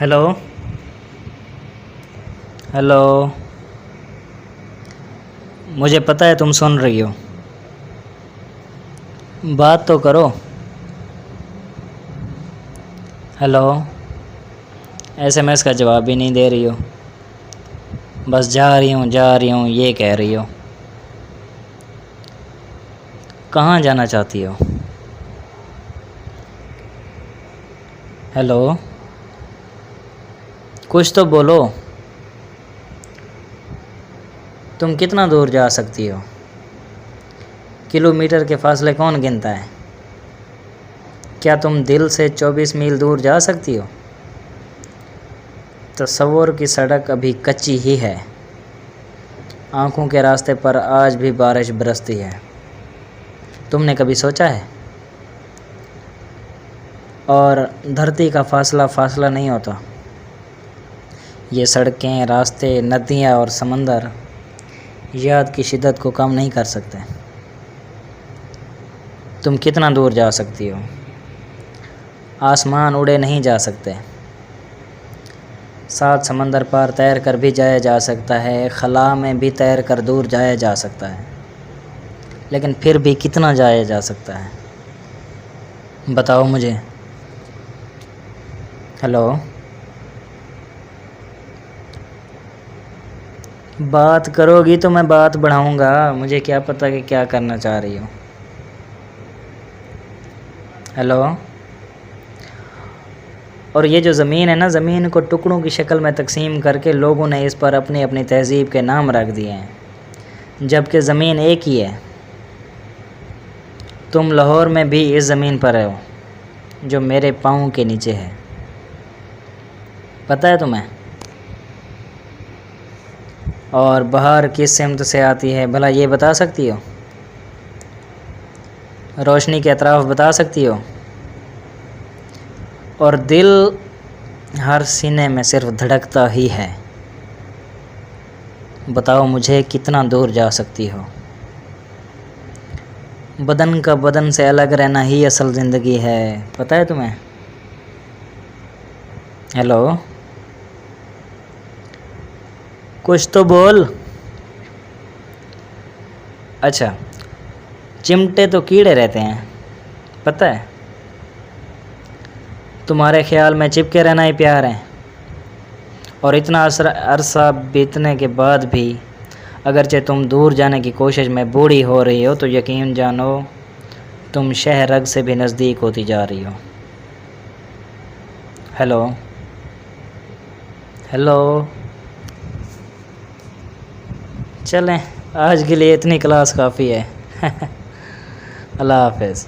Hello hello مجھے پتہ ہے تم سن رہی ہو، بات تو کرو۔ ہیلو، ایس ایم ایس کا جواب بھی نہیں دے رہی ہو، بس جا رہی ہوں یہ کہہ رہی ہو۔ کہاں جانا چاہتی ہو؟ ہیلو، کچھ تو بولو۔ تم کتنا دور جا سکتی ہو؟ کلومیٹر کے فاصلے کون گنتا ہے؟ کیا تم دل سے 24 میل دور جا سکتی ہو؟ تصور کی سڑک ابھی کچی ہی ہے، آنکھوں کے راستے پر آج بھی بارش برستی ہے۔ تم نے کبھی سوچا ہے؟ اور دھرتی کا فاصلہ نہیں ہوتا، یہ سڑکیں، راستے، ندیاں اور سمندر یاد کی شدت کو کم نہیں کر سکتے۔ تم کتنا دور جا سکتی ہو؟ آسمان اڑے نہیں جا سکتے، 7 سمندر پار تیر کر بھی جایا جا سکتا ہے، خلا میں بھی تیر کر دور جایا جا سکتا ہے، لیکن پھر بھی کتنا جایا جا سکتا ہے؟ بتاؤ مجھے۔ ہیلو، بات کرو گی تو میں بات بڑھاؤں گا، مجھے کیا پتہ کہ کیا کرنا چاہ رہی ہو۔ ہیلو، اور یہ جو زمین ہے نا، زمین کو ٹکڑوں کی شکل میں تقسیم کر کے لوگوں نے اس پر اپنی اپنی تہذیب کے نام رکھ دیے ہیں، جبکہ زمین ایک ہی ہے۔ تم لاہور میں بھی اس زمین پر ہو جو میرے پاؤں کے نیچے ہے، پتہ ہے تمہیں؟ اور بہار کس سمت سے آتی ہے بھلا یہ بتا سکتی ہو؟ روشنی کے اطراف بتا سکتی ہو؟ اور دل ہر سینے میں صرف دھڑکتا ہی ہے۔ بتاؤ مجھے کتنا دور جا سکتی ہو؟ بدن کا بدن سے الگ رہنا ہی اصل زندگی ہے، پتہ ہے تمہیں؟ ہیلو، کچھ تو بول۔ اچھا، چمٹے تو کیڑے رہتے ہیں، پتہ ہے؟ تمہارے خیال میں چپکے رہنا ہی پیار ہے، اور اتنا عرصہ بیتنے کے بعد بھی اگرچہ تم دور جانے کی کوشش میں بوڑھی ہو رہی ہو تو یقین جانو تم شہ رگ سے بھی نزدیک ہوتی جا رہی ہو۔ ہیلو ہیلو، چلیں آج کے لیے اتنی کلاس کافی ہے۔ اللہ حافظ۔